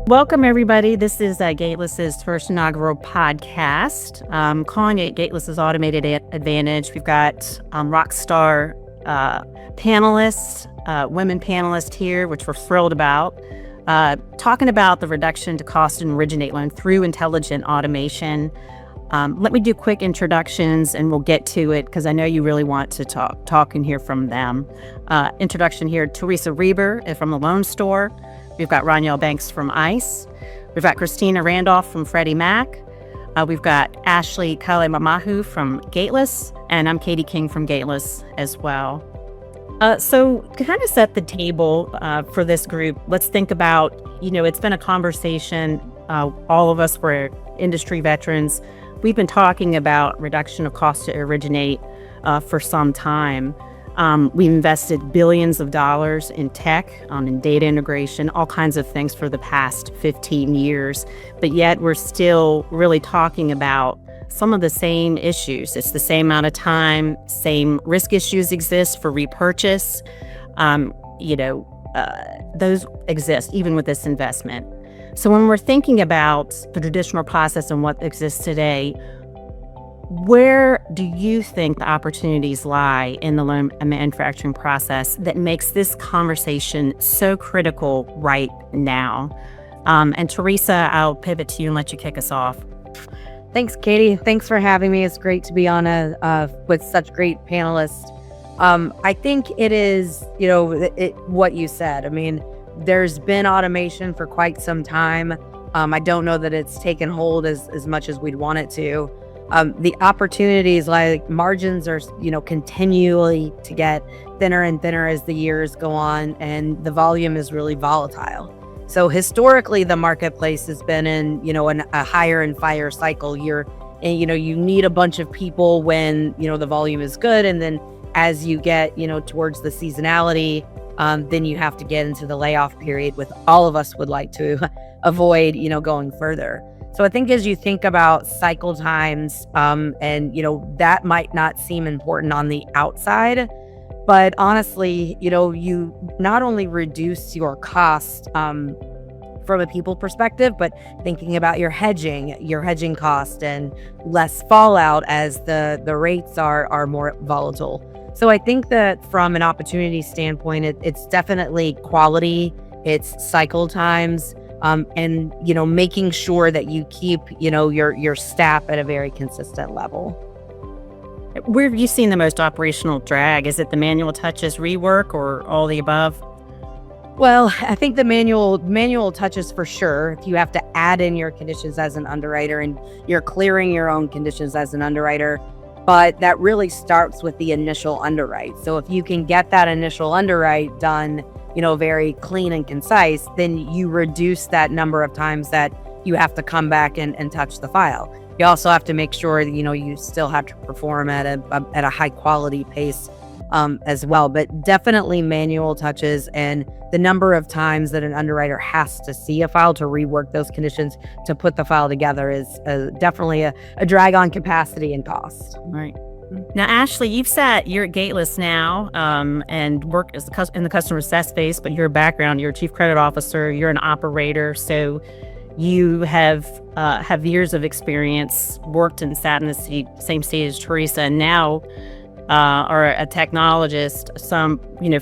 Welcome, everybody. This is Gateless's first inaugural podcast. Calling it Gateless's Automated Advantage. We've got rock star panelists, women panelists here, which we're thrilled about, talking about the reduction to cost and originate loan through intelligent automation. Let me do quick introductions and we'll get to it because I know you really want to talk and hear from them. Introduction here, Teresa Reber from the Loan Store. We've got Roniel Banks from ICE. We've got Christina Randolph from Freddie Mac. We've got Ashley Kalemamahu from Gateless, and I'm Katie King from Gateless as well. So to kind of set the table for this group, let's think about, it's been a conversation. All of us were industry veterans. We've been talking about reduction of cost to originate for some time. We've invested billions of dollars in tech, in data integration, all kinds of things for the past 15 years, but yet we're still really talking about some of the same issues. It's the same amount of time, same risk issues exist for repurchase. Those exist even with this investment. So when we're thinking about the traditional process and what exists today, where do you think the opportunities lie in the loan manufacturing process that makes this conversation so critical right now? And Teresa, I'll pivot to you and let you kick us off. Thanks, Katie. Thanks for having me. It's great to be on with such great panelists. I think it is, what you said. I mean, there's been automation for quite some time. I don't know that it's taken hold as much as we'd want it to. The opportunities, like margins are, continually to get thinner and thinner as the years go on, and the volume is really volatile. So historically, the marketplace has been in, a hire and fire cycle. You need a bunch of people when, the volume is good. And then as you get, towards the seasonality, then you have to get into the layoff period, with all of us would like to avoid, going further. So I think as you think about cycle times, and, that might not seem important on the outside, but honestly, you not only reduce your cost from a people perspective, but thinking about your hedging cost and less fallout as the rates are more volatile. So I think that from an opportunity standpoint, it's definitely quality, it's cycle times, and making sure that you keep your staff at a very consistent level. Where have you seen the most operational drag? Is it the manual touches rework or all the above? Well, I think the manual touches for sure. If you have to add in your conditions as an underwriter and you're clearing your own conditions as an underwriter, but that really starts with the initial underwrite. So if you can get that initial underwrite done, very clean and concise, then you reduce that number of times that you have to come back and touch the file. You also have to make sure that, you still have to perform at a high quality pace as well. But definitely manual touches, and the number of times that an underwriter has to see a file to rework those conditions to put the file together is definitely a drag on capacity and cost. Right. Now, Ashley, you're at Gateless now and work in the customer success space, but your background, you're a chief credit officer, you're an operator, so you have years of experience, worked and sat in the same seat as Teresa, and now are a technologist.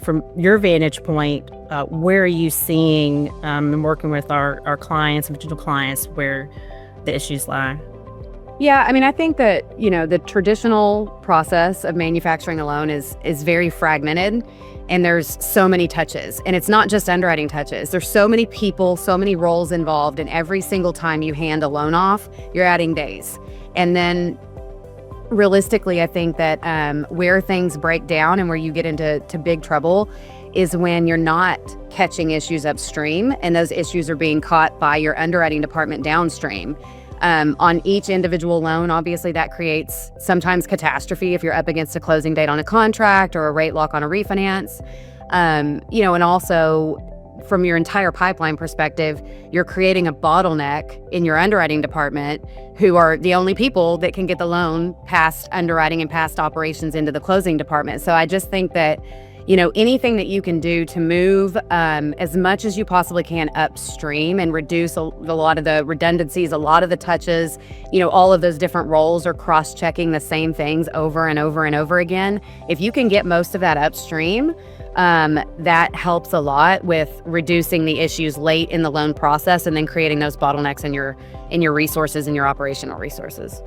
From your vantage point, where are you seeing and working with our clients, potential clients, where the issues lie? Yeah, I mean, I think that, the traditional process of manufacturing a loan is very fragmented, and there's so many touches, and it's not just underwriting touches. There's so many people, so many roles involved, and every single time you hand a loan off, you're adding days. And then realistically, I think that where things break down and where you get into big trouble is when you're not catching issues upstream, and those issues are being caught by your underwriting department downstream. On each individual loan, obviously that creates sometimes catastrophe if you're up against a closing date on a contract or a rate lock on a refinance. And also from your entire pipeline perspective, you're creating a bottleneck in your underwriting department, who are the only people that can get the loan past underwriting and past operations into the closing department. So I just think that anything that you can do to move as much as you possibly can upstream and reduce a lot of the redundancies, a lot of the touches, all of those different roles are cross-checking the same things over and over and over again. If you can get most of that upstream, that helps a lot with reducing the issues late in the loan process and then creating those bottlenecks in your resources and your operational resources.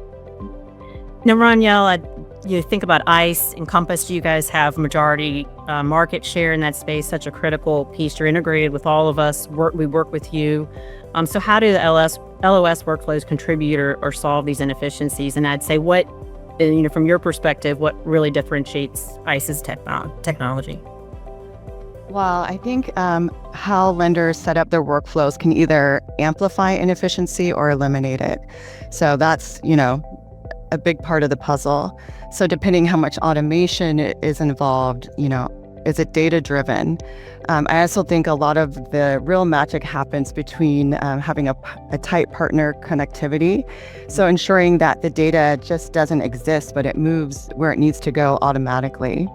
Now, Roniel, you think about ICE, Encompass, you guys have majority market share in that space, such a critical piece. You're integrated with all of us. We work with you. So how do the LOS workflows contribute or solve these inefficiencies? And I'd say from your perspective, what really differentiates ICE's technology? Well, I think how lenders set up their workflows can either amplify inefficiency or eliminate it. So that's, a big part of the puzzle. So depending how much automation is involved, is it data driven? I also think a lot of the real magic happens between having a tight partner connectivity. So ensuring that the data just doesn't exist, but it moves where it needs to go automatically.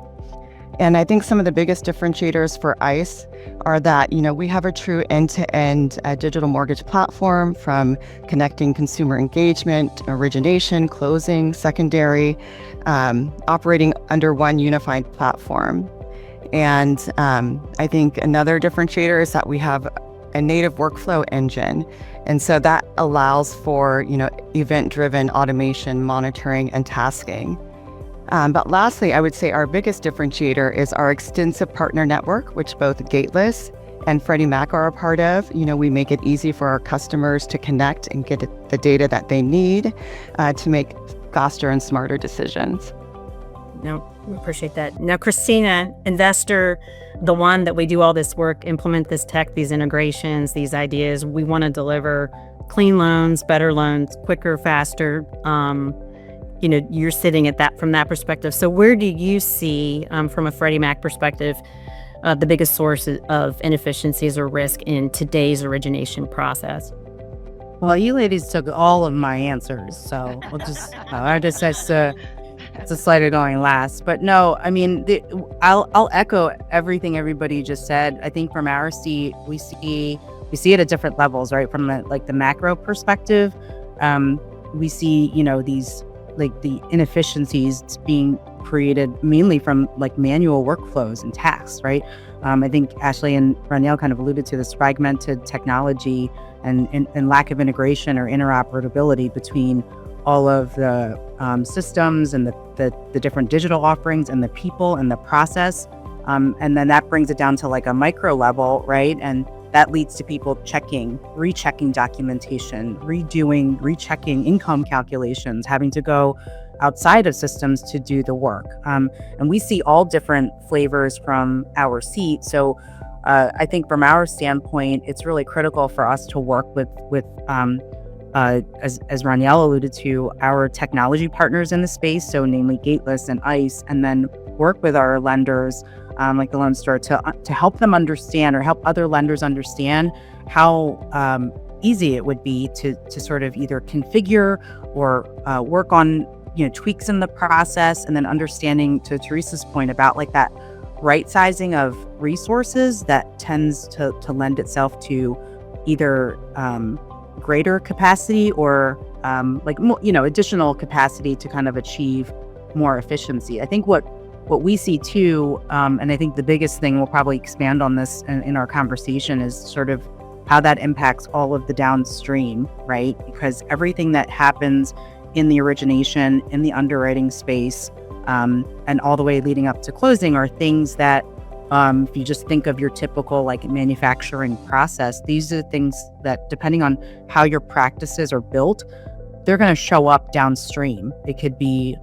And I think some of the biggest differentiators for ICE are that, we have a true end-to-end digital mortgage platform, from connecting consumer engagement, origination, closing, secondary, operating under one unified platform. And I think another differentiator is that we have a native workflow engine. And so that allows for, event-driven automation, monitoring, and tasking. But lastly, I would say our biggest differentiator is our extensive partner network, which both Gateless and Freddie Mac are a part of. We make it easy for our customers to connect and get the data that they need to make faster and smarter decisions. No, we appreciate that. Now, Christina, investor, the one that we do all this work, implement this tech, these integrations, these ideas, we want to deliver clean loans, better loans, quicker, faster. You're sitting at that from that perspective. So where do you see, from a Freddie Mac perspective, the biggest sources of inefficiencies or risk in today's origination process? Well, you ladies took all of my answers, so we'll just I just decided going last. But no, I mean, I'll echo everything everybody just said. I think from our seat, we see it at different levels, right? From the macro perspective, we see these the inefficiencies being created mainly from manual workflows and tasks, right? I think Ashley and Roniel kind of alluded to this fragmented technology and lack of integration or interoperability between all of the systems and the different digital offerings and the people and the process. And then that brings it down to a micro level, right? And that leads to people rechecking documentation, rechecking income calculations, having to go outside of systems to do the work. And we see all different flavors from our seat. So I think from our standpoint, it's really critical for us to work with as Roniel alluded to, our technology partners in the space, so namely Gateless and ICE, and then work with our lenders, like the Loan Store, to help them understand, or help other lenders understand how easy it would be to sort of either configure or work on tweaks in the process, and then understanding, to Teresa's point, about that right sizing of resources that tends to lend itself to either greater capacity or additional capacity to kind of achieve more efficiency. I think what we see too, and I think the biggest thing, we'll probably expand on this in our conversation, is sort of how that impacts all of the downstream, right? Because everything that happens in the origination, in the underwriting space, and all the way leading up to closing are things that, if you just think of your typical manufacturing process, these are things that, depending on how your practices are built, they're going to show up downstream. It could be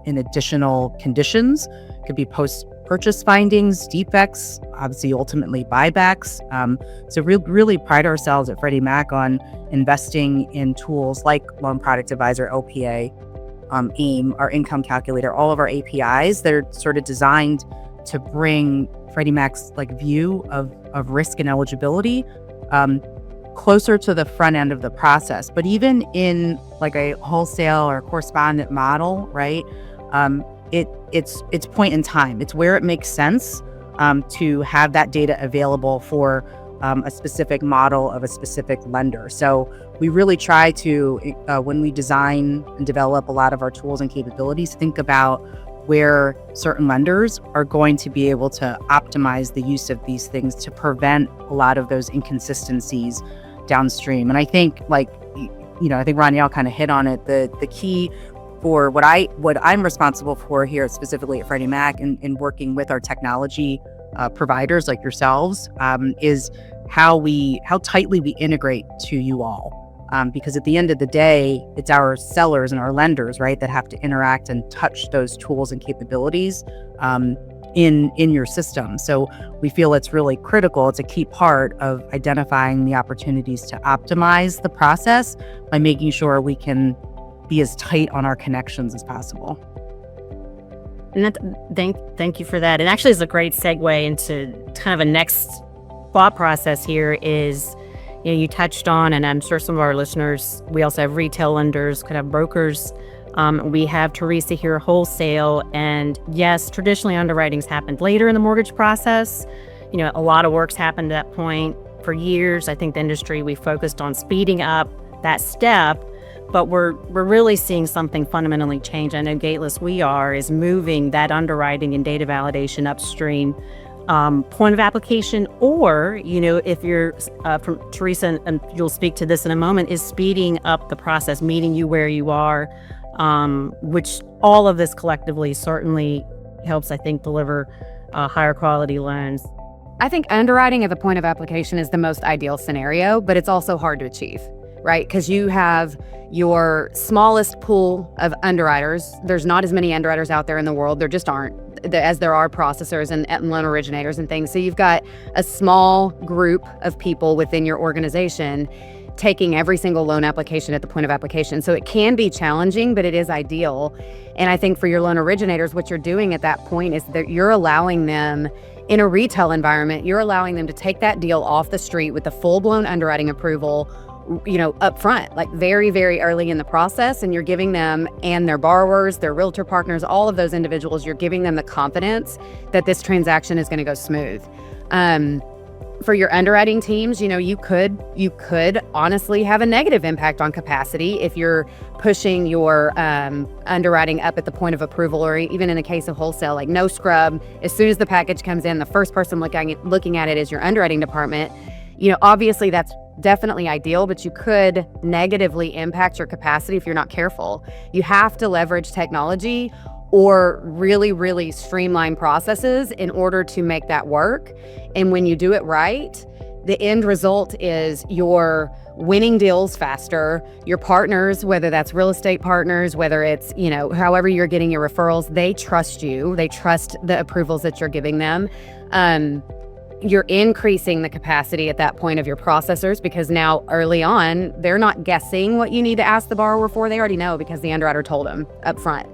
in additional conditions, it could be post-purchase findings, defects, obviously ultimately buybacks. So we really pride ourselves at Freddie Mac on investing in tools like Loan Product Advisor, LPA, AIM, our income calculator, all of our APIs. They're sort of designed to bring Freddie Mac's view of risk and eligibility closer to the front end of the process. But even in a wholesale or correspondent model, right? It's point in time. It's where it makes sense to have that data available for a specific model of a specific lender. So we really try to, when we design and develop a lot of our tools and capabilities, think about where certain lenders are going to be able to optimize the use of these things to prevent a lot of those inconsistencies downstream. And I think, I think Ranielle kind of hit on it. The key for what I'm responsible for here, specifically at Freddie Mac, in working with our technology providers like yourselves, is how tightly we integrate to you all. Because at the end of the day, it's our sellers and our lenders, right, that have to interact and touch those tools and capabilities in your system. So we feel it's really critical. It's a key part of identifying the opportunities to optimize the process by making sure we can be as tight on our connections as possible. And thank you for that. And actually, it's a great segue into kind of a next thought process here is, you touched on, and I'm sure some of our listeners, we also have retail lenders, kind of brokers. We have Teresa here, wholesale. And yes, traditionally underwriting's happened later in the mortgage process. A lot of work's happened at that point. For years, I think the industry, we focused on speeding up that step, but we're really seeing something fundamentally change. I know Gateless is moving that underwriting and data validation upstream. Point of application, or, if you're from Teresa, and you'll speak to this in a moment, is speeding up the process, meeting you where you are, which all of this collectively certainly helps, I think, deliver higher quality loans. I think underwriting at the point of application is the most ideal scenario, but it's also hard to achieve, right? Because you have your smallest pool of underwriters. There's not as many underwriters out there in the world. There just aren't, as there are processors and loan originators and things. So you've got a small group of people within your organization taking every single loan application at the point of application. So it can be challenging, but it is ideal. And I think for your loan originators, what you're doing at that point is that you're allowing them, in a retail environment, you're allowing them to take that deal off the street with the full-blown underwriting approval, up front, like very, very early in the process. And you're giving them and their borrowers, their realtor partners, all of those individuals, you're giving them the confidence that this transaction is going to go smooth. For your underwriting teams, you could honestly have a negative impact on capacity if you're pushing your underwriting up at the point of approval, or even in a case of wholesale, like no scrub. As soon as the package comes in, the first person looking at it is your underwriting department. Obviously that's definitely ideal, but you could negatively impact your capacity if you're not careful. You have to leverage technology or really, really streamline processes in order to make that work. And when you do it right, the end result is you're winning deals faster. Your partners, whether that's real estate partners, whether it's, however you're getting your referrals, they trust you. They trust the approvals that you're giving them. You're increasing the capacity at that point of your processors, because now early on, they're not guessing what you need to ask the borrower for. They already know because the underwriter told them up front.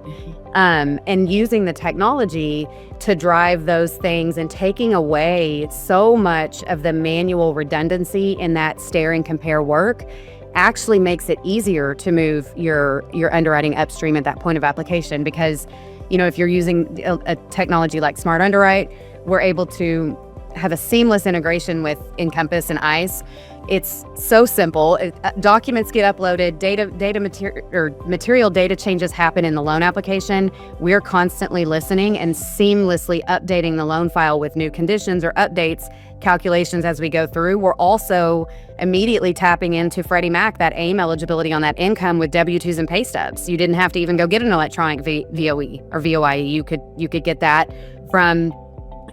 And using the technology to drive those things and taking away so much of the manual redundancy in that stare and compare work actually makes it easier to move your underwriting upstream at that point of application. Because, if you're using a technology like Smart Underwrite, we're able to have a seamless integration with Encompass and ICE. It's so simple. Documents get uploaded, material data changes happen in the loan application. We're constantly listening and seamlessly updating the loan file with new conditions or updates, calculations as we go through. We're also immediately tapping into Freddie Mac, that AIM eligibility on that income with W-2s and pay stubs. You didn't have to even go get an electronic VOE or VOIE. You could get that from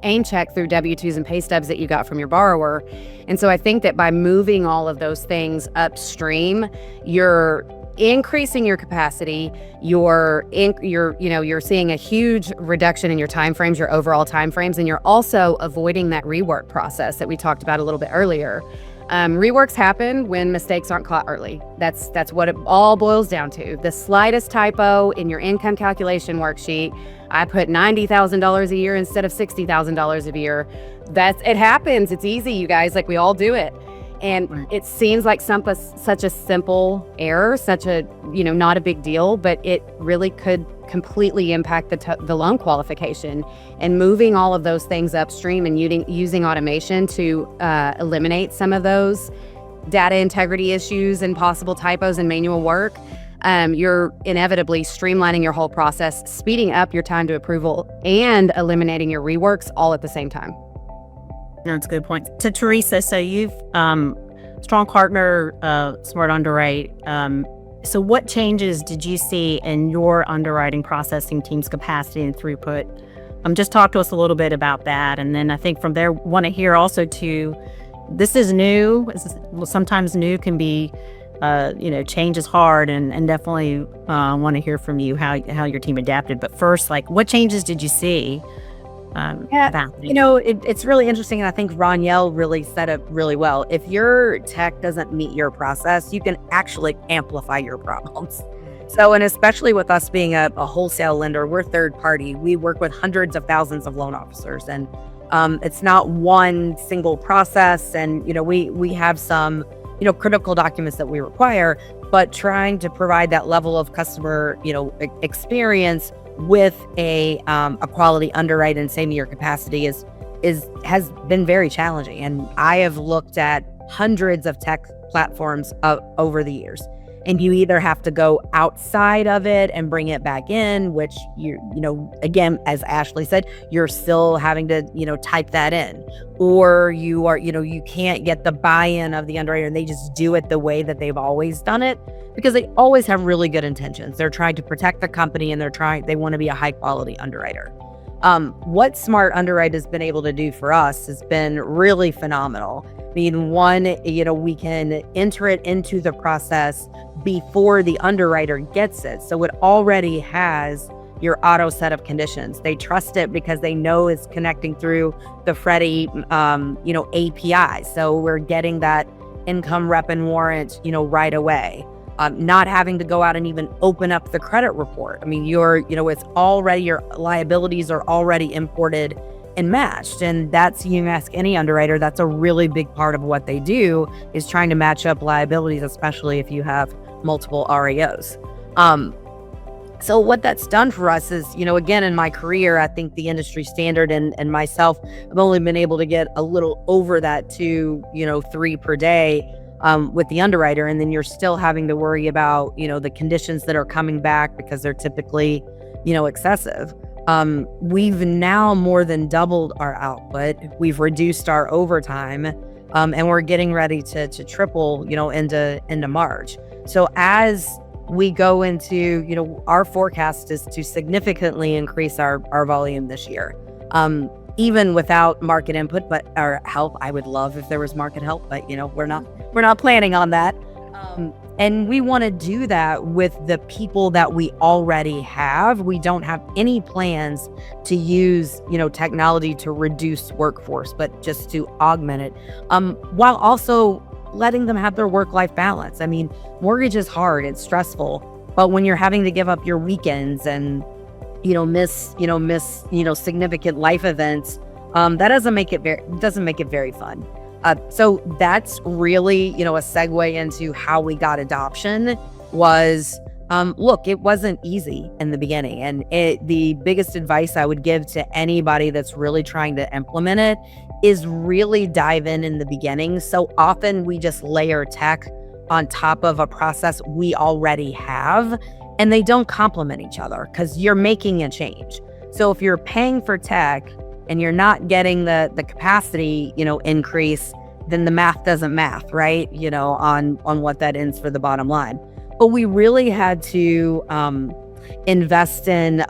AIM check through W-2s and pay stubs that you got from your borrower. And so I think that by moving all of those things upstream, you're increasing your capacity, you're seeing a huge reduction in your timeframes, your overall timeframes, and you're also avoiding that rework process that we talked about a little bit earlier. Reworks happen when mistakes aren't caught early. That's what it all boils down to. The slightest typo in your income calculation worksheet, I put $90,000 a year instead of $60,000 a year. It happens. It's easy, you guys. Like, we all do it. And Right. it seems like such a simple error, such a, not a big deal, but it really could completely impact the loan qualification. And moving all of those things upstream and using automation to eliminate some of those data integrity issues and possible typos and manual work, you're inevitably streamlining your whole process, speeding up your time to approval, and eliminating your reworks all at the same time. No, that's a good point. To Teresa, so you've strong partner, Smart Underwrite. So what changes did you see in your underwriting processing team's capacity and throughput? Just talk to us a little bit about that. And then I think from there, want to hear also too, this is new. Sometimes new can be, change is hard, and definitely want to hear from you how your team adapted. But first, like, what changes did you see? It's really interesting, and I think Roniel really set it really well. If your tech doesn't meet your process, you can actually amplify your problems. So, and especially with us being a wholesale lender, we're third party. We work with hundreds of thousands of loan officers, and it's not one single process. And we have some critical documents that we require, but trying to provide that level of customer experience with a quality underwrite and same year capacity has been very challenging. And I have looked at hundreds of tech platforms over the years, and you either have to go outside of it and bring it back in, which again, as Ashley said, you're still having to type that in, or you are you can't get the buy-in of the underwriter, and they just do it the way that they've always done it, because they always have really good intentions. They're trying to protect the company, and they want to be a high quality underwriter. What Smart Underwrite has been able to do for us has been really phenomenal. I mean, one, we can enter it into the process before the underwriter gets it. So it already has your auto set of conditions. They trust it because they know it's connecting through the Freddie, API. So we're getting that income rep and warrant, right away. Not having to go out and even open up the credit report. I mean, it's already, your liabilities are already imported and matched. And you can ask any underwriter, that's a really big part of what they do, is trying to match up liabilities, especially if you have multiple REOs. So what that's done for us is, again, in my career, I think the industry standard and myself, I've only been able to get a little over that to, 3 per day with the underwriter. And then you're still having to worry about, the conditions that are coming back because they're typically, excessive. We've now more than doubled our output. We've reduced our overtime, and we're getting ready to triple, into March. So as we go into, our forecast is to significantly increase our volume this year. Even without market input, but our help. I would love if there was market help, but we're not planning on that. And we want to do that with the people that we already have. We don't have any plans to use, technology to reduce workforce, but just to augment it, while also letting them have their work-life balance. I mean, mortgage is hard, it's stressful, but when you're having to give up your weekends and miss significant life events, that doesn't make it very fun. So that's really, a segue into how we got adoption was, look, it wasn't easy in the beginning. And the biggest advice I would give to anybody that's really trying to implement it is really dive in the beginning. So often we just layer tech on top of a process we already have, and they don't complement each other because you're making a change. So if you're paying for tech and you're not getting the capacity, increase, then the math doesn't math, right? On what that ends for the bottom line. But we really had to invest in,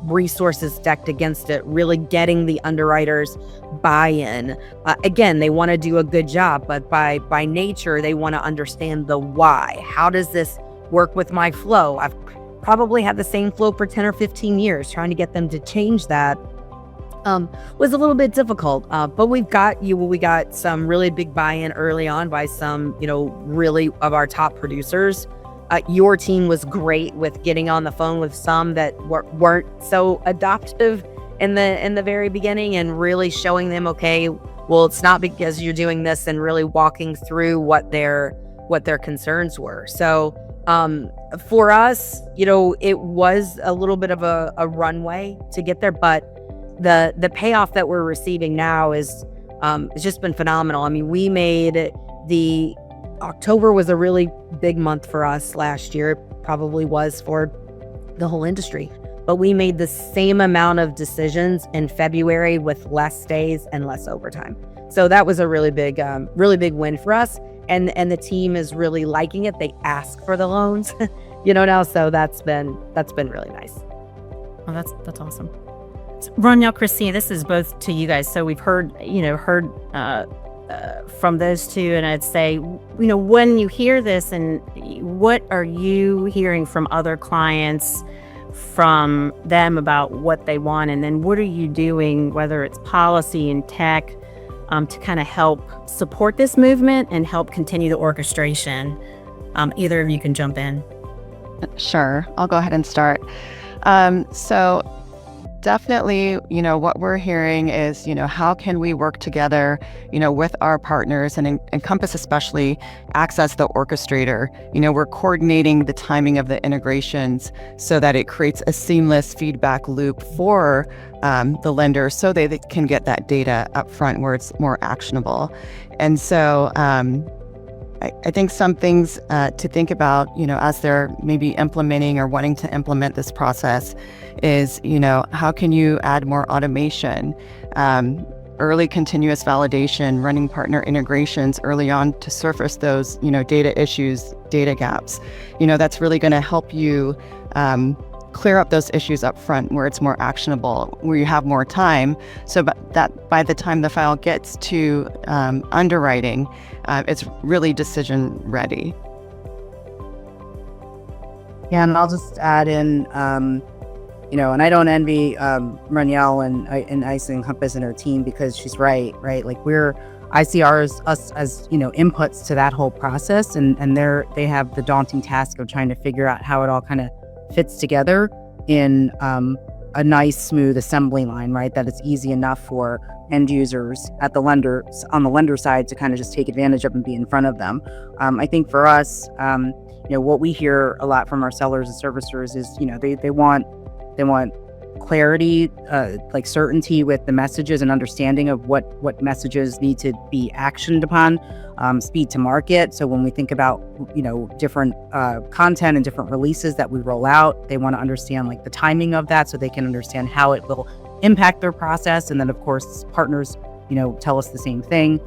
resources decked against it, really getting the underwriters buy-in. Again, they want to do a good job, but by nature, they want to understand the why. How does this work with my flow? I've probably had the same flow for 10 or 15 years. Trying to get them to change that was a little bit difficult, but we got some really big buy-in early on by some, really of our top producers. Your team was great with getting on the phone with some that weren't so adoptive in the very beginning, and really showing them, okay, well, it's not because you're doing this, and really walking through what their concerns were. So for us, it was a little bit of a runway to get there, but the payoff that we're receiving now is it's just been phenomenal. I mean, we made October was a really big month for us last year. It probably was for the whole industry, but we made the same amount of decisions in February with less days and less overtime. So that was a really big win for us. And the team is really liking it. They ask for the loans, now. So that's been really nice. Oh, that's awesome. So, Roniel, Christine, this is both to you guys. So we've heard from those two, and I'd say, when you hear this, and what are you hearing from other clients, from them about what they want, and then what are you doing, whether it's policy and tech, to kind of help support this movement and help continue the orchestration? Either of you can jump in. Sure, I'll go ahead and start. So definitely, what we're hearing is, how can we work together, with our partners, and Encompass especially acts as the orchestrator. We're coordinating the timing of the integrations so that it creates a seamless feedback loop for the lender, so they can get that data up front where it's more actionable. And so I think some things to think about, as they're maybe implementing or wanting to implement this process is, how can you add more automation, early continuous validation, running partner integrations early on to surface those, data issues, data gaps. That's really going to help you clear up those issues up front where it's more actionable, where you have more time, so that by the time the file gets to underwriting, it's really decision ready. Yeah, and I'll just add in, and I don't envy Roniel and ICE and Encompass and her team, because she's right? Like I see us as inputs to that whole process, and they have the daunting task of trying to figure out how it all kind of fits together in a nice, smooth assembly line, right? That it's easy enough for end users on the lender side to kind of just take advantage of and be in front of them. I think for us, what we hear a lot from our sellers and servicers is, they want clarity, like certainty with the messages, and understanding of what messages need to be actioned upon, speed to market. So when we think about, different content and different releases that we roll out, they want to understand like the timing of that, so they can understand how it will impact their process. And then of course partners, tell us the same thing,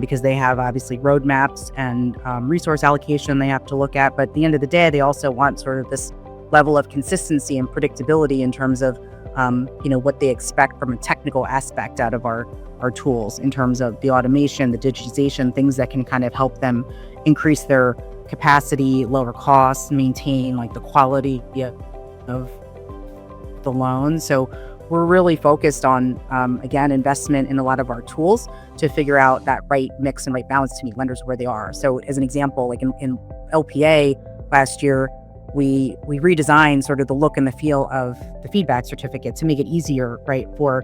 because they have obviously roadmaps and resource allocation they have to look at. But at the end of the day, they also want sort of this level of consistency and predictability in terms of what they expect from a technical aspect out of our tools, in terms of the automation, the digitization, things that can kind of help them increase their capacity, lower costs, maintain like the quality of the loan. So we're really focused on, again, investment in a lot of our tools to figure out that right mix and right balance to meet lenders where they are. So as an example, like in LPA last year, we redesigned sort of the look and the feel of the feedback certificate to make it easier, right, for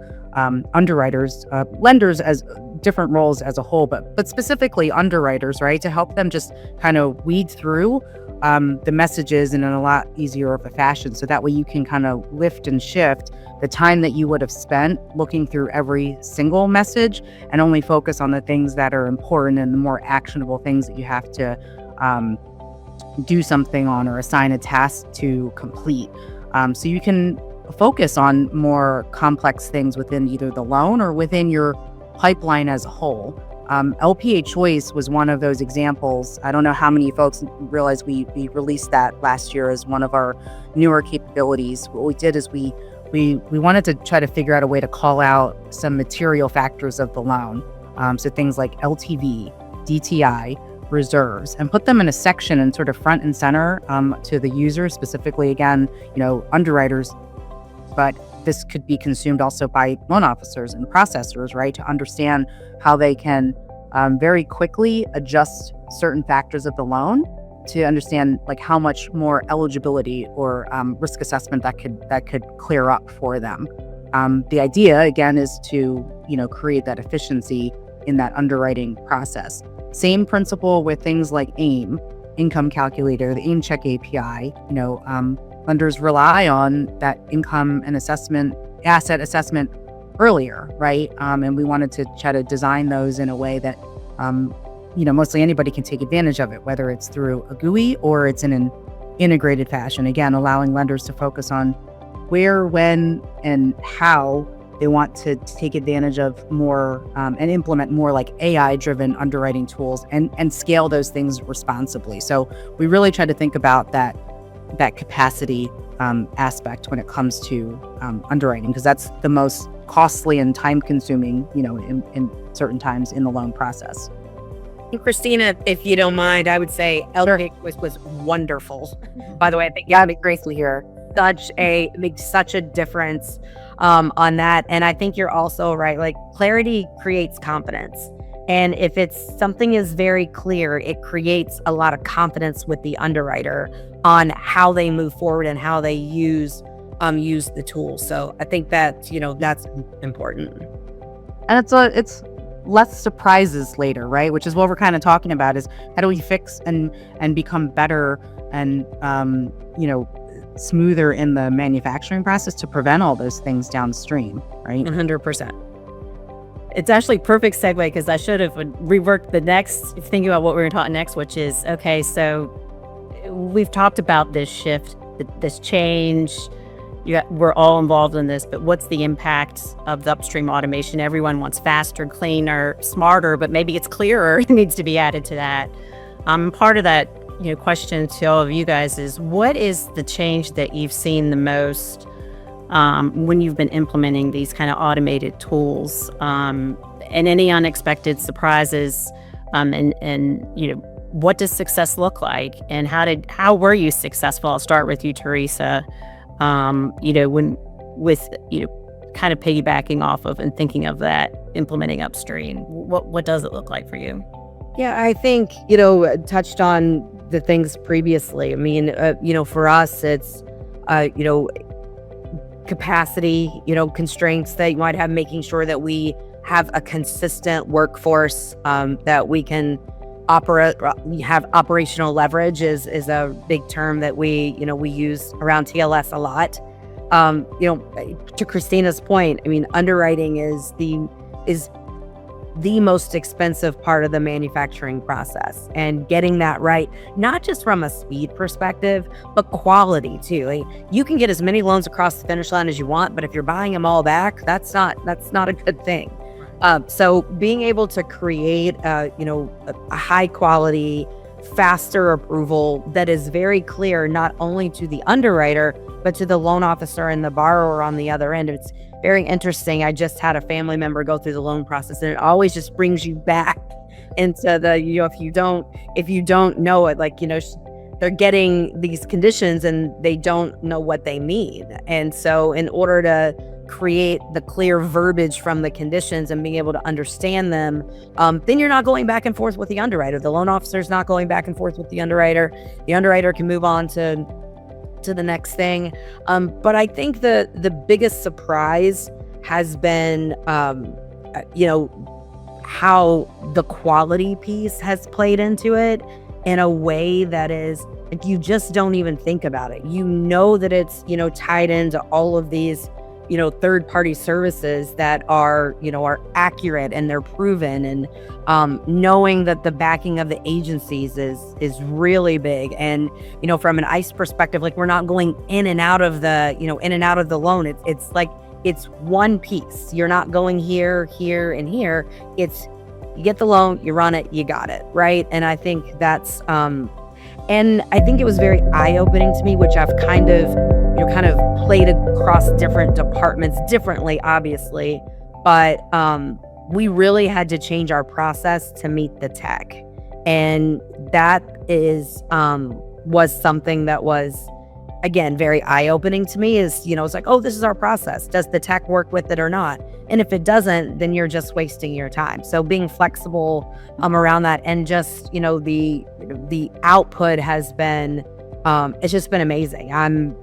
underwriters, lenders as different roles as a whole, but specifically underwriters, right, to help them just kind of weed through the messages in a lot easier of a fashion. So that way you can kind of lift and shift the time that you would have spent looking through every single message, and only focus on the things that are important and the more actionable things that you have to do something on or assign a task to complete. So you can focus on more complex things within either the loan or within your pipeline as a whole. LPA Choice was one of those examples. I don't know how many folks realize we released that last year as one of our newer capabilities. What we did is we wanted to try to figure out a way to call out some material factors of the loan. So things like LTV, DTI, reserves, and put them in a section and sort of front and center to the user, specifically, again, underwriters. But this could be consumed also by loan officers and processors, right, to understand how they can very quickly adjust certain factors of the loan to understand like how much more eligibility or risk assessment that could clear up for them. The idea, again, is to create that efficiency in that underwriting process. Same principle with things like AIM, income calculator, the AIM check API. Lenders rely on that income and asset assessment earlier, right? And we wanted to try to design those in a way that, mostly anybody can take advantage of it, whether it's through a GUI or it's in an integrated fashion. Again, allowing lenders to focus on where, when, and how they want to take advantage of more and implement more like AI-driven underwriting tools and scale those things responsibly. So we really try to think about that capacity aspect when it comes to underwriting, because that's the most costly and time-consuming, in certain times in the loan process. And Christina, if you don't mind, I would say LPIC was wonderful. By the way, I think gracefully here, makes such a difference on that. And I think you're also right. Like, clarity creates confidence. And if something is very clear, it creates a lot of confidence with the underwriter on how they move forward and how they use the tool. So I think that, that's important. And it's less surprises later, right? Which is what we're kind of talking about, is how do we fix and become better and, smoother in the manufacturing process to prevent all those things downstream, right? 100%. It's actually perfect segue, because I should have reworked thinking about what we're going to talk next, which is, okay, so we've talked about this shift, this change. We're all involved in this, but what's the impact of the upstream automation? Everyone wants faster, cleaner, smarter, but maybe it's clearer. It needs to be added to that. Part of that, question to all of you guys is, what is the change that you've seen the most when you've been implementing these kind of automated tools, and any unexpected surprises, and what does success look like, and how were you successful? I'll start with you, Teresa. Kind of piggybacking off of and thinking of that, implementing upstream. What does it look like for you? Yeah, I think, touched on the things previously. I mean, for us, it's, capacity, constraints that you might have, making sure that we have a consistent workforce, that we can have operational leverage is a big term that we use around TLS a lot. To Christina's point, I mean, underwriting is the most expensive part of the manufacturing process, and getting that right, not just from a speed perspective, but quality too. Like, you can get as many loans across the finish line as you want, but if you're buying them all back, that's not a good thing. So being able to create, a high quality, faster approval that is very clear, not only to the underwriter, but to the loan officer and the borrower on the other end. It's very interesting. I just had a family member go through the loan process, and it always just brings you back into the, if you don't know it, like, they're getting these conditions and they don't know what they mean. And so in order to create the clear verbiage from the conditions and being able to understand them, then you're not going back and forth with the underwriter. The loan officer's not going back and forth with the underwriter. The underwriter can move on to the next thing. But I think the biggest surprise has been, how the quality piece has played into it in a way that is, like, you just don't even think about it. That it's, tied into all of these, third-party services that are accurate and they're proven, and knowing that the backing of the agencies is really big. And from an ICE perspective, like, we're not going in and out of the loan. It's like, it's one piece. You're not going here, and here. It's, you get the loan, you run it, you got it, right? And I think that's and I think it was very eye-opening to me, which I've kind of played across different departments differently, obviously, but we really had to change our process to meet the tech. And that was something that was, again, very eye-opening to me. Is, it's like, oh, this is our process. Does the tech work with it or not? And if it doesn't, then you're just wasting your time. So being flexible around that, and just, the output has been, it's just been amazing. I'm,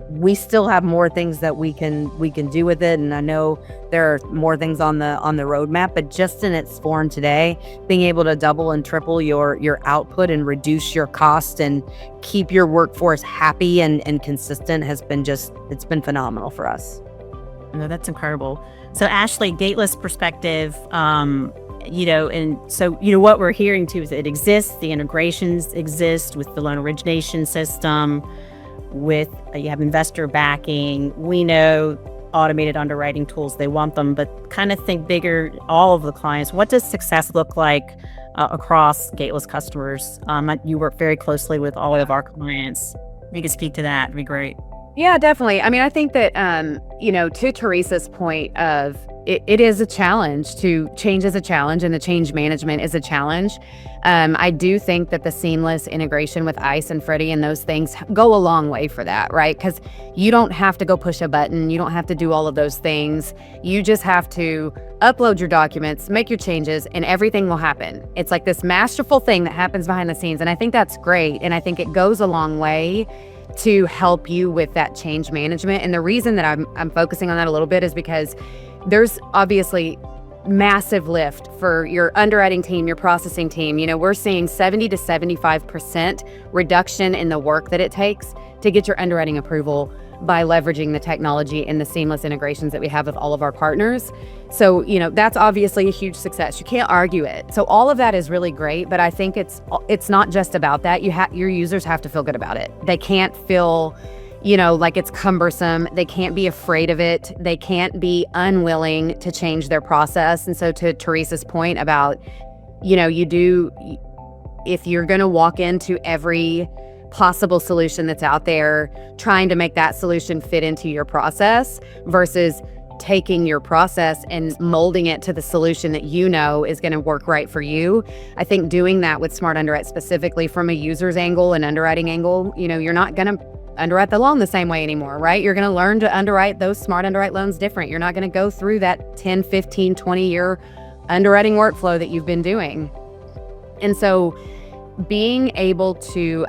we still have more things that we can do with it, and I know there are more things on the roadmap, but just in its form today, being able to double and triple your output and reduce your cost and keep your workforce happy and consistent it's been phenomenal for us. No, that's incredible. So Ashley, Gateless perspective, and so, what we're hearing too is it exists, the integrations exist with the loan origination system, with, you have investor backing. We know automated underwriting tools, they want them, but kind of think bigger, all of the clients. What does success look like across Gateless customers? You work very closely with all of our clients. If you could speak to that, it'd be great. Yeah, definitely. I mean, I think that, to Teresa's point of it is a challenge. Change is a challenge, and the change management is a challenge. I do think that the seamless integration with ICE and Freddie and those things go a long way for that, right? Because you don't have to go push a button. You don't have to do all of those things. You just have to upload your documents, make your changes, and everything will happen. It's like this masterful thing that happens behind the scenes. And I think that's great. And I think it goes a long way to help you with that change management. And the reason that I'm focusing on that a little bit is because there's obviously massive lift for your underwriting team, your processing team. We're seeing 70 to 75% reduction in the work that it takes to get your underwriting approval by leveraging the technology and the seamless integrations that we have with all of our partners. So, that's obviously a huge success. You can't argue it. So all of that is really great, but I think it's not just about that. Your users have to feel good about it. They can't feel, like it's cumbersome. They can't be afraid of it. They can't be unwilling to change their process. And so to Teresa's point about, if you're going to walk into every possible solution that's out there, trying to make that solution fit into your process versus taking your process and molding it to the solution that is going to work right for you. I think doing that with Smart Underwrite, specifically from a user's angle and underwriting angle, you're not going to underwrite the loan the same way anymore, right? You're going to learn to underwrite those Smart Underwrite loans different. You're not going to go through that 10, 15, 20-year underwriting workflow that you've been doing. And so being able to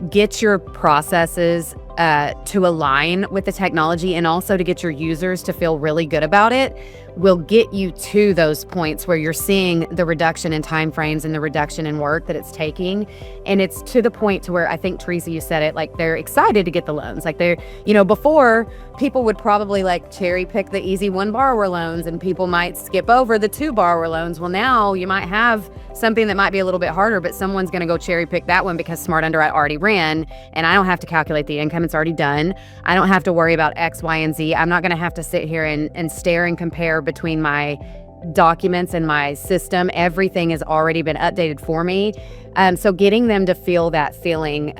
get your processes to align with the technology and also to get your users to feel really good about it will get you to those points where you're seeing the reduction in timeframes and the reduction in work that it's taking. And it's to the point to where I think, Teresa, you said it, like they're excited to get the loans. Like before people would probably like cherry pick the easy one borrower loans and people might skip over the 2 borrower loans. Well, now you might have something that might be a little bit harder, but someone's going to go cherry pick that one because Smart Underwrite already ran and I don't have to calculate the income. It's already done. I don't have to worry about X, Y, and Z. I'm not going to have to sit here and stare and compare between my documents and my system. Everything has already been updated for me. So getting them to feel that feeling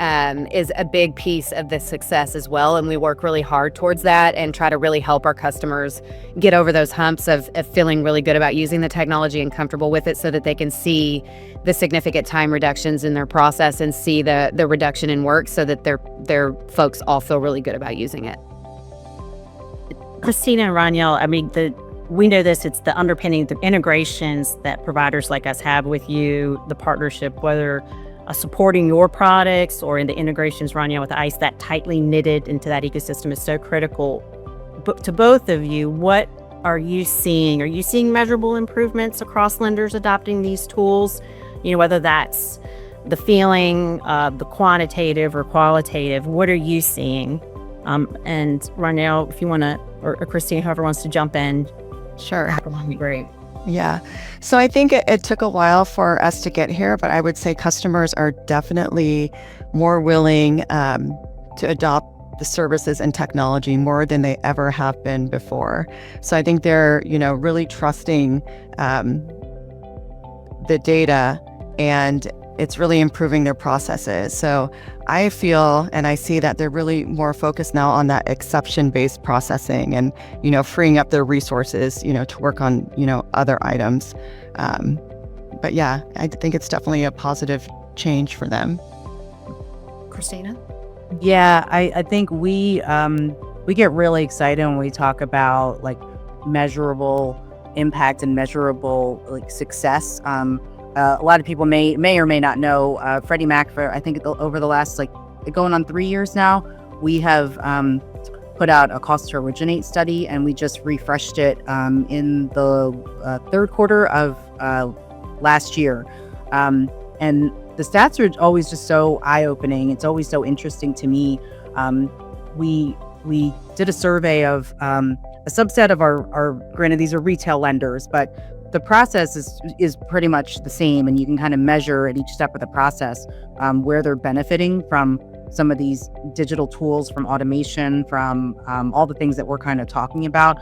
is a big piece of the success as well. And we work really hard towards that and try to really help our customers get over those humps of feeling really good about using the technology and comfortable with it so that they can see the significant time reductions in their process and see the reduction in work so that their folks all feel really good about using it. Christina and Roniel, we know this, it's the underpinning, the integrations that providers like us have with you, the partnership, whether supporting your products or in the integrations, Roniel, with ICE, that tightly knitted into that ecosystem is so critical. But to both of you, what are you seeing? Are you seeing measurable improvements across lenders adopting these tools? Whether that's the feeling, the quantitative or qualitative, what are you seeing? And Roniel, if you want to, or Christine, whoever wants to jump in. Sure. That would be great. Yeah. So I think it took a while for us to get here, but I would say customers are definitely more willing to adopt the services and technology more than they ever have been before. So I think they're, really trusting the data, and it's really improving their processes. So I feel and I see that they're really more focused now on that exception-based processing and, freeing up their resources, to work on, other items. But yeah, I think it's definitely a positive change for them. Christina? Yeah, I think we get really excited when we talk about like measurable impact and measurable like success. A lot of people may or may not know Freddie Mac, for I think over the last going on 3 years now, we have put out a cost to originate study, and we just refreshed it in the third quarter of last year. And the stats are always just so eye-opening. It's always so interesting to me. We did a survey of a subset of our granted, these are retail lenders, but the process is pretty much the same, and you can kind of measure at each step of the process where they're benefiting from some of these digital tools, from automation, from all the things that we're kind of talking about.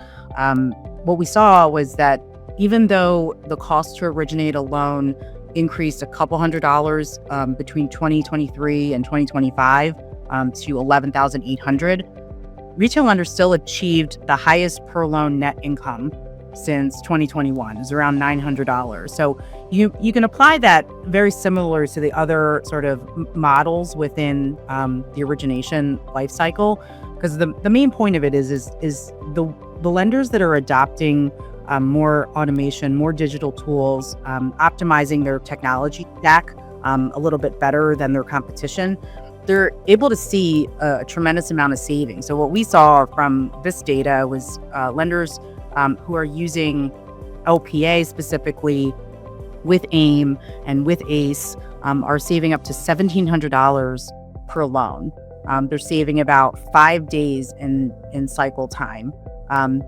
What we saw was that even though the cost to originate a loan increased a couple $100 between 2023 and 2025 to $11,800, retail lenders still achieved the highest per loan net income since 2021. Is around $900. So you can apply that very similar to the other sort of models within the origination life cycle, because the main point of it is the lenders that are adopting more automation, more digital tools, optimizing their technology stack a little bit better than their competition, they're able to see a tremendous amount of savings. So what we saw from this data was lenders who are using LPA specifically with AIM and with ACE are saving up to $1,700 per loan. They're saving about 5 days in cycle time.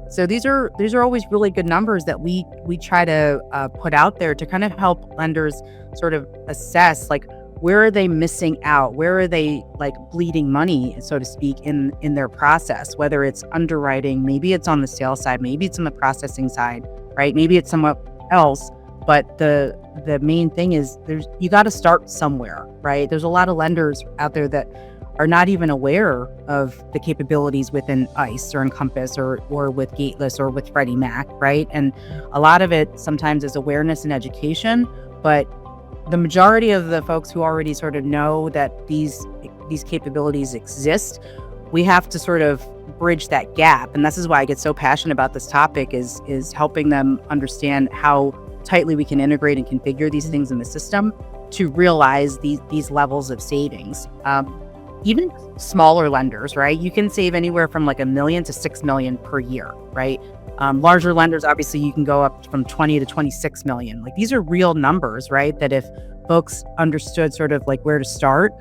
So these are always really good numbers that we try to put out there to kind of help lenders sort of assess, like, where are they missing out? Where are they like bleeding money, so to speak, in their process? Whether it's underwriting, maybe it's on the sales side, maybe it's on the processing side, right? Maybe it's somewhat else. But the main thing is you got to start somewhere, right? There's a lot of lenders out there that are not even aware of the capabilities within ICE or Encompass or with Gateless or with Freddie Mac, right? And a lot of it sometimes is awareness and education, but the majority of the folks who already sort of know that these capabilities exist, we have to sort of bridge that gap. And this is why I get so passionate about this topic, is helping them understand how tightly we can integrate and configure these things in the system to realize these levels of savings. Even smaller lenders, right? You can save anywhere from like $1 million to $6 million per year, right? Larger lenders, obviously, you can go up from 20 to 26 million. Like, these are real numbers, right? That if folks understood sort of like where to start,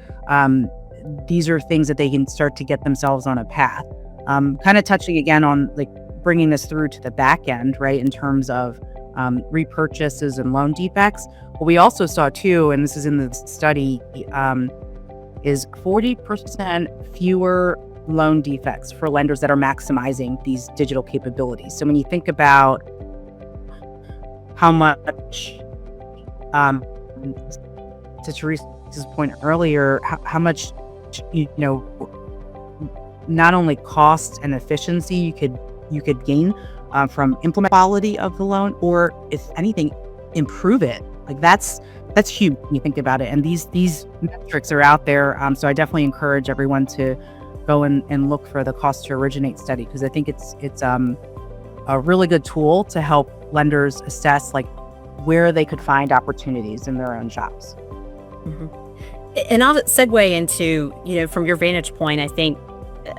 these are things that they can start to get themselves on a path. Kind of touching again on like bringing this through to the back end, right? In terms of repurchases and loan defects. What we also saw too, and this is in the study, is 40% fewer loan defects for lenders that are maximizing these digital capabilities. So when you think about how much, to Teresa's point earlier, how much, not only cost and efficiency you could gain from implement quality of the loan, or if anything, improve it. Like that's huge when you think about it. And these metrics are out there. So I definitely encourage everyone to go and look for the cost to originate study, because I think it's a really good tool to help lenders assess like where they could find opportunities in their own shops. Mm-hmm. And I'll segue into, from your vantage point,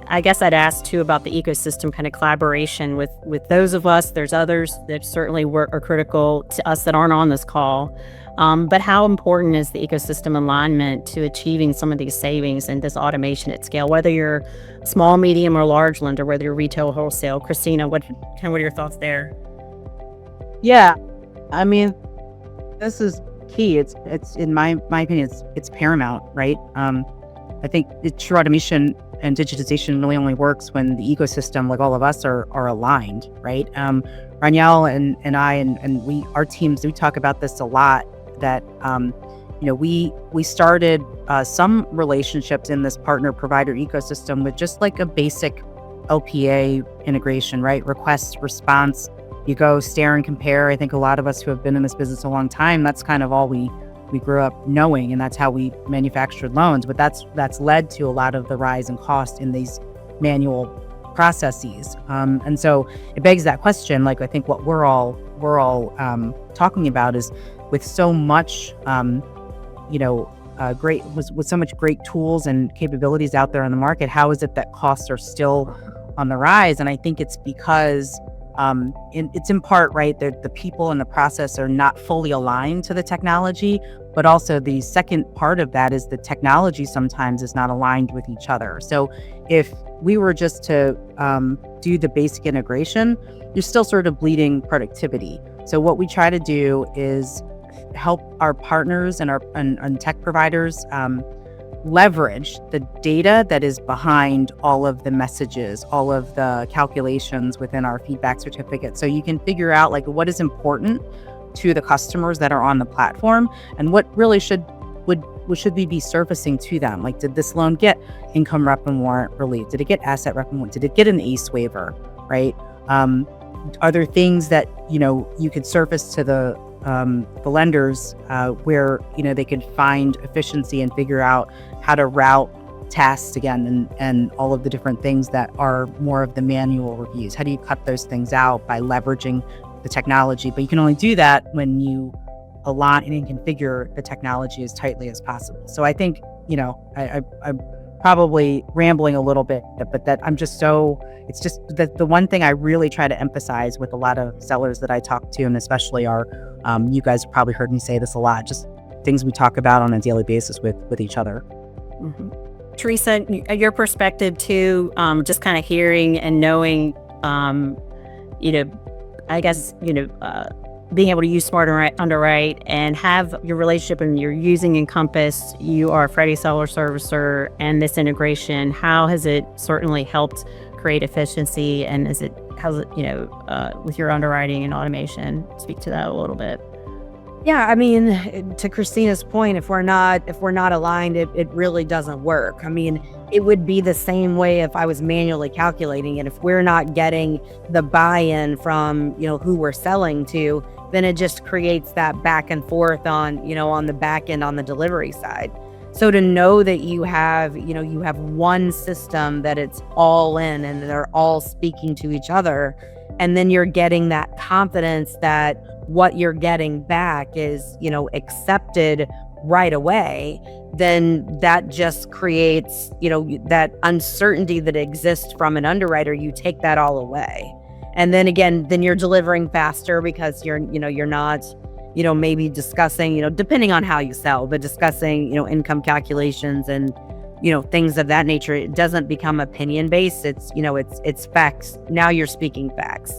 I guess I'd ask too about the ecosystem kind of collaboration with those of us. There's others that certainly are critical to us that aren't on this call. But how important is the ecosystem alignment to achieving some of these savings and this automation at scale, whether you're small, medium, or large lender, whether you're retail, wholesale? Christina, what are your thoughts there? Yeah, I mean, this is key. It's in my opinion, it's paramount, right? I think true automation and digitization really only works when the ecosystem, like all of us, are aligned, right? Raniel and I and our teams, we talk about this a lot, that we started some relationships in this partner provider ecosystem with just like a basic LPA integration, right? Request, response, you go stare and compare. I think a lot of us who have been in this business a long time, that's kind of all we grew up knowing, and that's how we manufactured loans. But that's led to a lot of the rise in cost in these manual processes. And so it begs that question. Like, I think what we're all talking about is, with so much, with so much great tools and capabilities out there on the market, how is it that costs are still on the rise? And I think it's because it's in part, right, the people and the process are not fully aligned to the technology, but also the second part of that is the technology sometimes is not aligned with each other. So if we were just to do the basic integration, you're still sort of bleeding productivity. So what we try to do is help our partners and tech providers leverage the data that is behind all of the messages, all of the calculations within our feedback certificate. So you can figure out like what is important to the customers that are on the platform and what really should we be surfacing to them. Like, did this loan get income rep and warrant relief? Did it get asset rep and warrant? Did it get an ACE waiver, right? Are there things that, you could surface to the lenders where, they could find efficiency and figure out how to route tasks again and all of the different things that are more of the manual reviews? How do you cut those things out by leveraging the technology? But you can only do that when you align and configure the technology as tightly as possible. So I think, I'm probably rambling a little bit, but that it's just that the one thing I really try to emphasize with a lot of sellers that I talk to, and especially you guys have probably heard me say this a lot, just things we talk about on a daily basis with each other. Mm-hmm. Teresa, your perspective too, just kind of hearing and knowing, I guess, being able to use Smart Underwrite and have your relationship and you're using Encompass, you are a Freddie seller servicer, and this integration, how has it certainly helped create efficiency, and how's it, with your underwriting and automation? Speak to that a little bit. Yeah, I mean, to Christina's point, if we're not aligned, it really doesn't work. I mean, it would be the same way if I was manually calculating it. If we're not getting the buy-in from, who we're selling to, then it just creates that back and forth on the back end on the delivery side. So to know that you have one system that it's all in and they're all speaking to each other, and then you're getting that confidence that what you're getting back is, accepted right away, then that just creates, that uncertainty that exists from an underwriter. You take that all away. And then again, then you're delivering faster because you're not, maybe discussing, depending on how you sell, but discussing, income calculations and, things of that nature. It doesn't become opinion based. It's facts. Now you're speaking facts.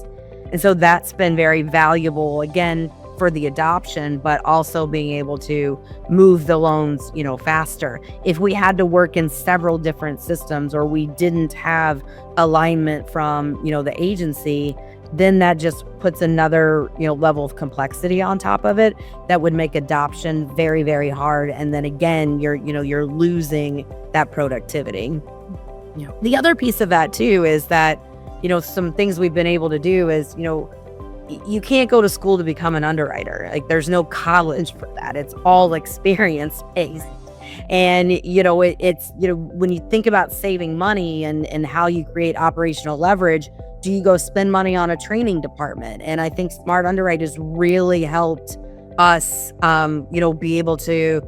And so that's been very valuable, again, for the adoption, but also being able to move the loans, faster. If we had to work in several different systems or we didn't have alignment from, the agency, then that just puts another, level of complexity on top of it that would make adoption very, very hard. And then again, you're losing that productivity. The other piece of that too is that, some things we've been able to do is, you can't go to school to become an underwriter. Like, there's no college for that. It's all experience based. And, it's, when you think about saving money and how you create operational leverage, do you go spend money on a training department? And I think Smart Underwrite has really helped us, be able to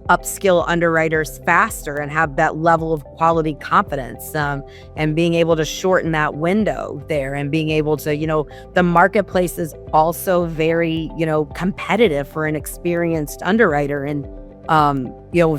upskill underwriters faster and have that level of quality confidence, and being able to shorten that window there, and being able to, the marketplace is also very, competitive for an experienced underwriter and,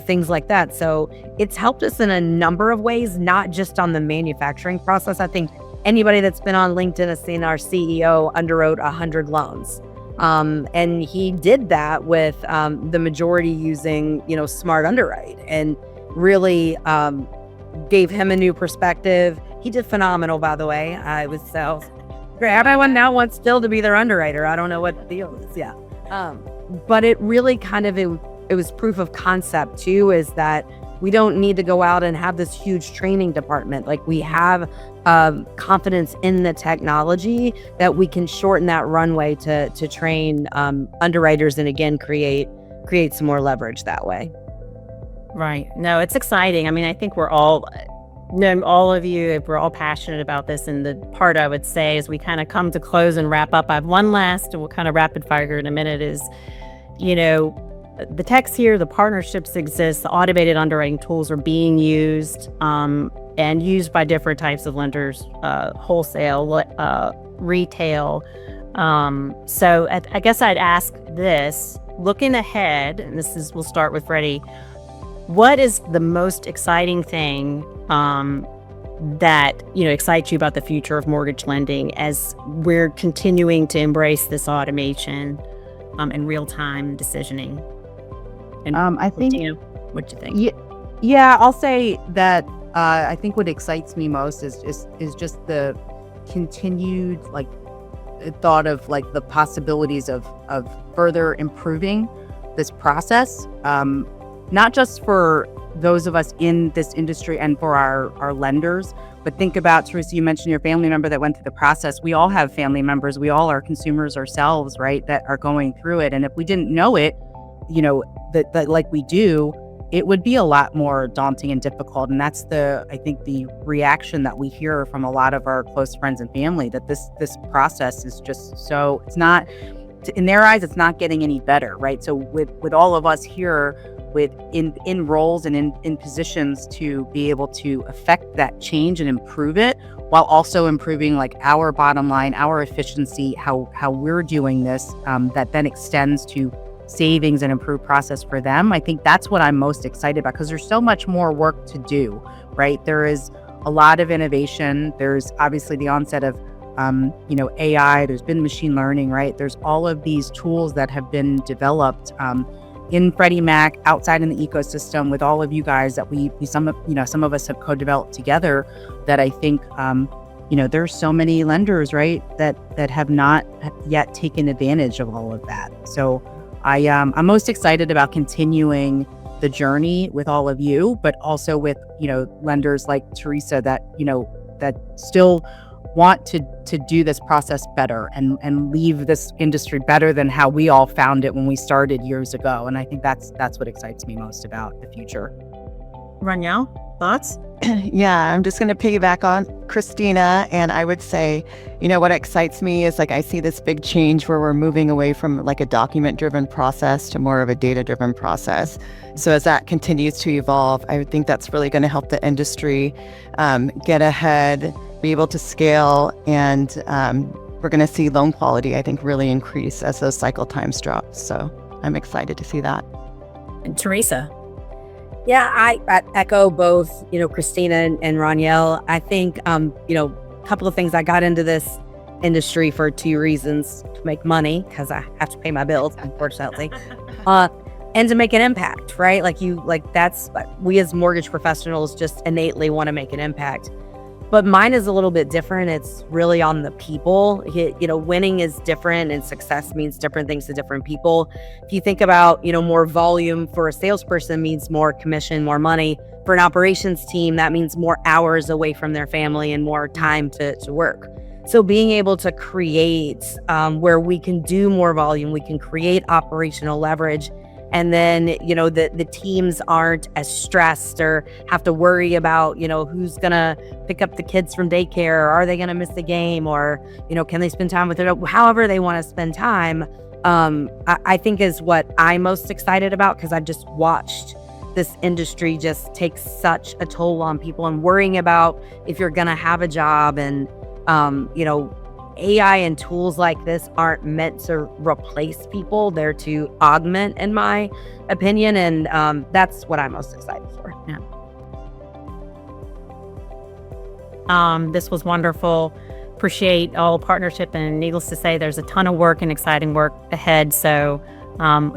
things like that. So it's helped us in a number of ways, not just on the manufacturing process. I think anybody that's been on LinkedIn has seen our CEO underwrote 100 loans. And he did that with the majority using, Smart Underwrite, and really gave him a new perspective. He did phenomenal, by the way. I was so great. Everyone now wants still to be their underwriter. I don't know what the deal is. Yeah. But it really kind of, it was proof of concept too, is that we don't need to go out and have this huge training department. Like, we have confidence in the technology that we can shorten that runway to train underwriters, and again, create some more leverage that way. Right. No, it's exciting. I mean, I think we're all of you, if we're all passionate about this. And the part I would say as we kind of come to close and wrap up, I have one last, and we'll kind of rapid fire here in a minute, is, the tech's here, the partnerships exist, the automated underwriting tools are being used and used by different types of lenders, wholesale, retail. So I guess I'd ask this, looking ahead, and we'll start with Freddie. What is the most exciting thing that excites you about the future of mortgage lending as we're continuing to embrace this automation and real-time decisioning? And I think, what do you think? Yeah, I'll say that I think what excites me most is just the continued thought of the possibilities of further improving this process, not just for those of us in this industry and for our lenders, but think about, Teresa, you mentioned your family member that went through the process. We all have family members. We all are consumers ourselves, right, that are going through it. And if we didn't know it, that like we do, it would be a lot more daunting and difficult. And that's I think the reaction that we hear from a lot of our close friends and family, that this process is just it's not, in their eyes, it's not getting any better, right? So with all of us here in roles and in positions to be able to affect that change and improve it, while also improving our bottom line, our efficiency, how we're doing this, that then extends to savings and improved process for them. I think that's what I'm most excited about, because there's so much more work to do, right? There is a lot of innovation. There's obviously the onset of AI. There's been machine learning, right? There's all of these tools that have been developed in Freddie Mac, outside in the ecosystem with all of you guys that some of us have co-developed together, that I think there's so many lenders, right, that have not yet taken advantage of all of that. So I'm most excited about continuing the journey with all of you, but also with lenders like Teresa that still want to do this process better and leave this industry better than how we all found it when we started years ago. And I think that's what excites me most about the future. Ranielle, thoughts? Yeah, I'm just going to piggyback on Christina. And I would say, what excites me is I see this big change where we're moving away from a document-driven process to more of a data-driven process. So as that continues to evolve, I would think that's really going to help the industry get ahead, be able to scale, and we're going to see loan quality, I think, really increase as those cycle times drop. So I'm excited to see that. And Teresa? Yeah, I echo both, Christina and Ranielle. I think, a couple of things. I got into this industry for two reasons: to make money, because I have to pay my bills, unfortunately, and to make an impact, right? That's we as mortgage professionals just innately want to make an impact. But mine is a little bit different. It's really on the people. Winning is different and success means different things to different people. If you think about, more volume for a salesperson means more commission, more money. For an operations team, that means more hours away from their family and more time to work. So being able to create where we can do more volume, we can create operational leverage. And then, the teams aren't as stressed or have to worry about, who's going to pick up the kids from daycare, or are they going to miss the game, or, can they spend time with it, however they want to spend time, I think is what I'm most excited about, because I've just watched this industry just take such a toll on people, and worrying about if you're going to have a job. And, AI and tools like this aren't meant to replace people. They're to augment, in my opinion. And that's what I'm most excited for. Yeah. This was wonderful. Appreciate all partnership. And needless to say, there's a ton of work and exciting work ahead. So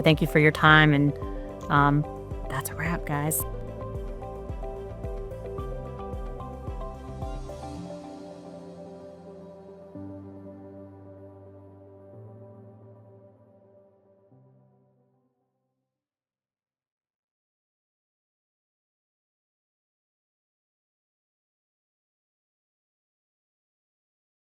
thank you for your time. And that's a wrap, guys.